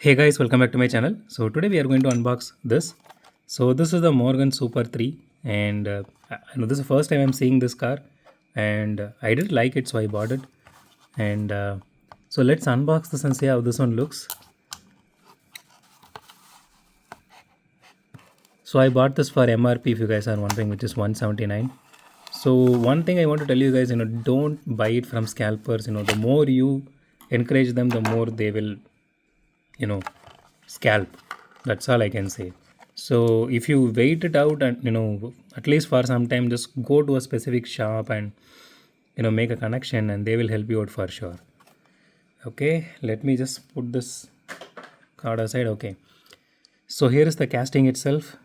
Hey guys, welcome back to my channel. So today we are going to unbox this. So this is the Morgan Super 3 and I know this is the first time I'm seeing this car and I did like it, so I bought it. And so let's unbox this and see how this one looks. So I bought this for MRP if you guys are wondering, which is 179. So one thing I want to tell you guys, don't buy it from scalpers. The more you encourage them, the more they will, you know, scalp. That's all I can say. So if you wait it out and at least for some time, just go to a specific shop and make a connection and they will help you out for sure. Okay, let me just put this card aside. Okay, so here is the casting itself.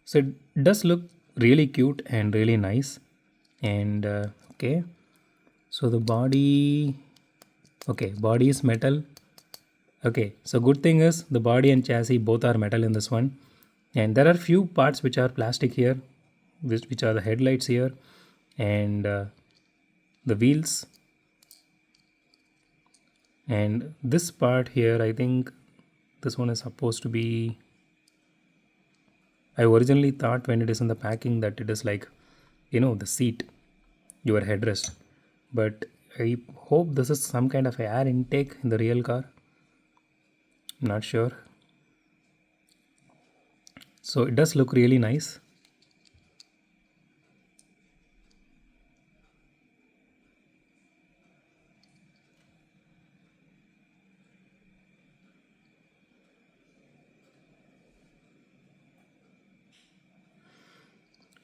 So it does look really cute and really nice. And okay, so the body, okay, body is metal. Okay, so good thing is the body and chassis both are metal in this one, and there are few parts which are plastic here, which are the headlights here, and the wheels, and this part here. I think this one is supposed to be. I originally thought when it is in the packing that it is like, the seat, your headrest, but I hope this is some kind of air intake in the real car. Not sure. So it does look really nice.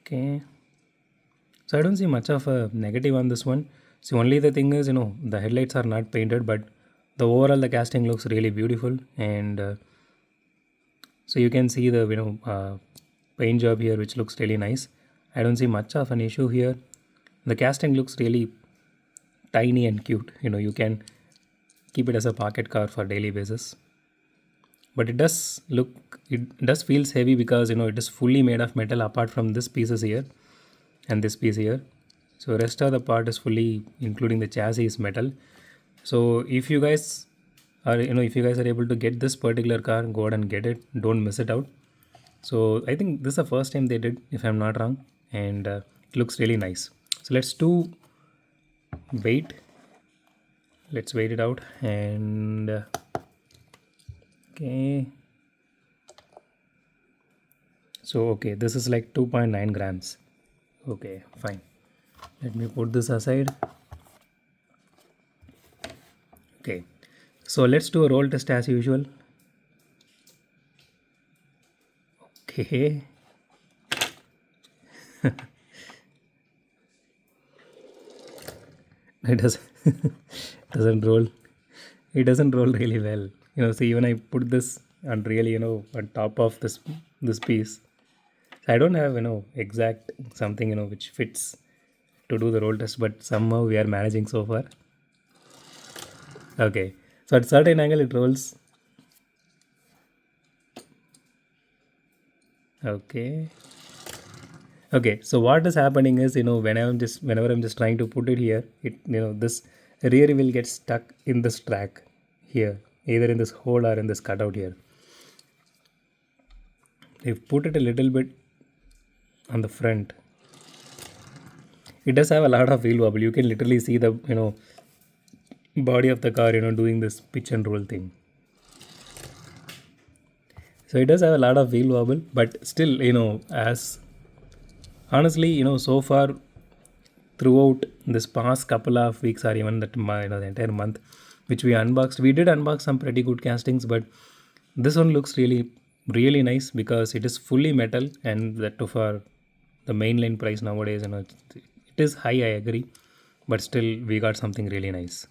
Okay, so I don't see much of a negative on this one. So only the thing is, the headlights are not painted, but the overall the casting looks really beautiful, and so you can see the paint job here, which looks really nice. I don't see much of an issue here. The casting looks really tiny and cute. You can keep it as a pocket car for daily basis. But it does feels heavy because it is fully made of metal apart from this pieces here and this piece here. So rest of the part is fully, including the chassis, is metal. So if you guys are if you guys are able to get this particular car, go ahead and get it. Don't miss it out. So I think this is the first time they did, if I'm not wrong, and it looks really nice. So wait. Let's wait it out and okay. So okay, this is like 2.9 grams. Okay, fine. Let me put this aside. Okay, so let's do a roll test as usual. Okay. It does doesn't roll. It doesn't roll really well. See, when I put this on really, on top of this piece, so I don't have exact something which fits to do the roll test, but somehow we are managing so far. Okay, so at certain angle it rolls. Okay. Okay, so what is happening is, whenever I'm just trying to put it here, this rear will get stuck in this track here, either in this hole or in this cutout here. If put it a little bit on the front, it does have a lot of wheel wobble. You can literally see the body of the car doing this pitch and roll thing. So it does have a lot of wheel wobble, but still, as honestly, so far throughout this past couple of weeks or even the entire month which we did unbox some pretty good castings, but this one looks really really nice because it is fully metal, and that too for the mainline price nowadays, it is high, I agree, but still we got something really nice.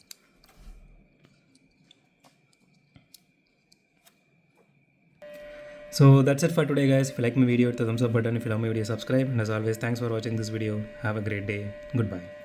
So that's it for today guys. If you like my video, hit the thumbs up button. If you love my video, subscribe, and as always, thanks for watching this video. Have a great day. Goodbye.